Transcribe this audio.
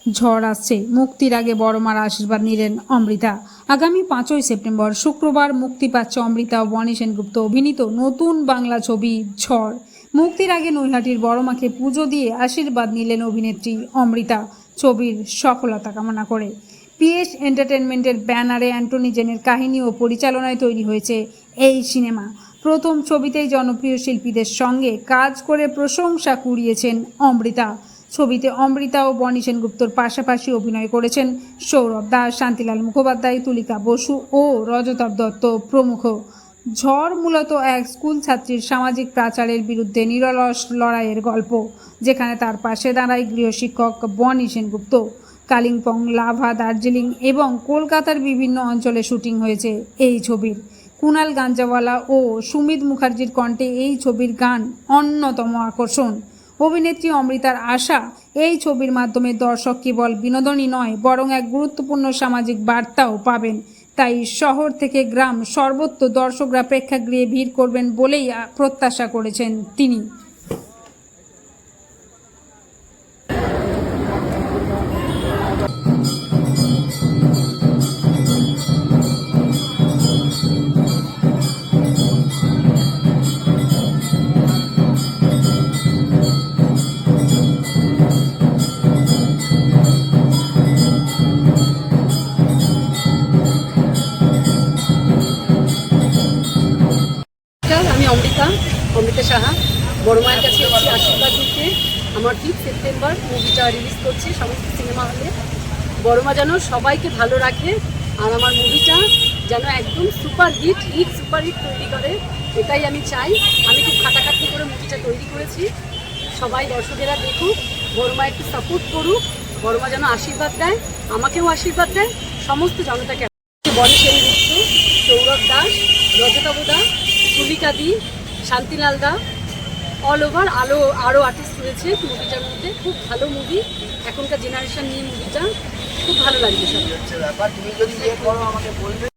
ঝড় আসছে, মুক্তির আগে বড় মার আশীর্বাদ নিলেন অমৃতা। আগামী 5ই সেপ্টেম্বর শুক্রবার মুক্তি পাচ্ছে অমৃতা ও বনি সেনগুপ্ত অভিনীত নতুন বাংলা ছবি ঝড়। মুক্তির আগে নৈহাটির বড় মাকে পুজো দিয়ে আশীর্বাদ নিলেন অভিনেত্রী অমৃতা, ছবির সফলতা কামনা করে। পিএস এন্টারটেনমেন্টের ব্যানারে অ্যান্টনি জেনের কাহিনী ও পরিচালনায় তৈরি হয়েছে এই সিনেমা। প্রথম ছবিতেই জনপ্রিয় শিল্পীদের সঙ্গে কাজ করে প্রশংসা কুড়িয়েছেন অমৃতা। ছবিতে অমৃতা ও বনি সেনগুপ্তর পাশাপাশি অভিনয় করেছেন সৌরভ দাস, শান্তিলাল মুখোপাধ্যায়, তুলিকা বসু ও রজতাভ দত্ত প্রমুখ। ঝড় মূলত এক স্কুল ছাত্রীর সামাজিক প্রাচারের বিরুদ্ধে নিরলস লড়াইয়ের গল্প, যেখানে তার পাশে দাঁড়ায় গৃহশিক্ষক বনি সেনগুপ্ত। কালিম্পং, লাভা, দার্জিলিং এবং কলকাতার বিভিন্ন অঞ্চলে শুটিং হয়েছে এই ছবির। কুনাল গাঞ্জাওয়ালা ও সুমিত মুখার্জির কণ্ঠে এই ছবির গান অন্যতম আকর্ষণ। অভিনেত্রী অমৃতার আশা, এই ছবির মাধ্যমে দর্শক কেবল বিনোদনই নয়, বরং এক গুরুত্বপূর্ণ সামাজিক বার্তাও পাবেন। তাই শহর থেকে গ্রাম সর্বত্র দর্শকরা প্রেক্ষাগৃহে ভিড় করবেন বলেই প্রত্যাশা করেছেন তিনি। আমি অমৃতা সাহা, বড় মায়ের কাছে এসেছি আশীর্বাদ নিতে। আমার 5 সেপ্টেম্বর মুভিটা রিলিজ করছে সমস্ত সিনেমা হলে। বড় মা যেন সবাইকে ভালো রাখে, আর আমার মুভিটা যেন একদম সুপার হিট তৈরি করে, এটাই আমি চাই। আমি খুব খাটাখাটনি করে মুভিটা তৈরি করেছি। সবাই দর্শকেরা দেখুক, বড় মা একটু সাপোর্ট করুক, বড় মা যেন আশীর্বাদ দেয়, আমাকেও আশীর্বাদ দেয়, সমস্ত জনতাকে। বনি সেনগুপ্ত, সৌরভ দাস, রজতাভ দা, তুলিকা দি, শান্তিলাল দা, অল ওভার আরও আর্টিস্ট রয়েছে মুভিটার মধ্যে। খুব ভালো মুভি, এখনকার জেনারেশন নিয়ে মুভিটা খুব ভালো লাগবে সব।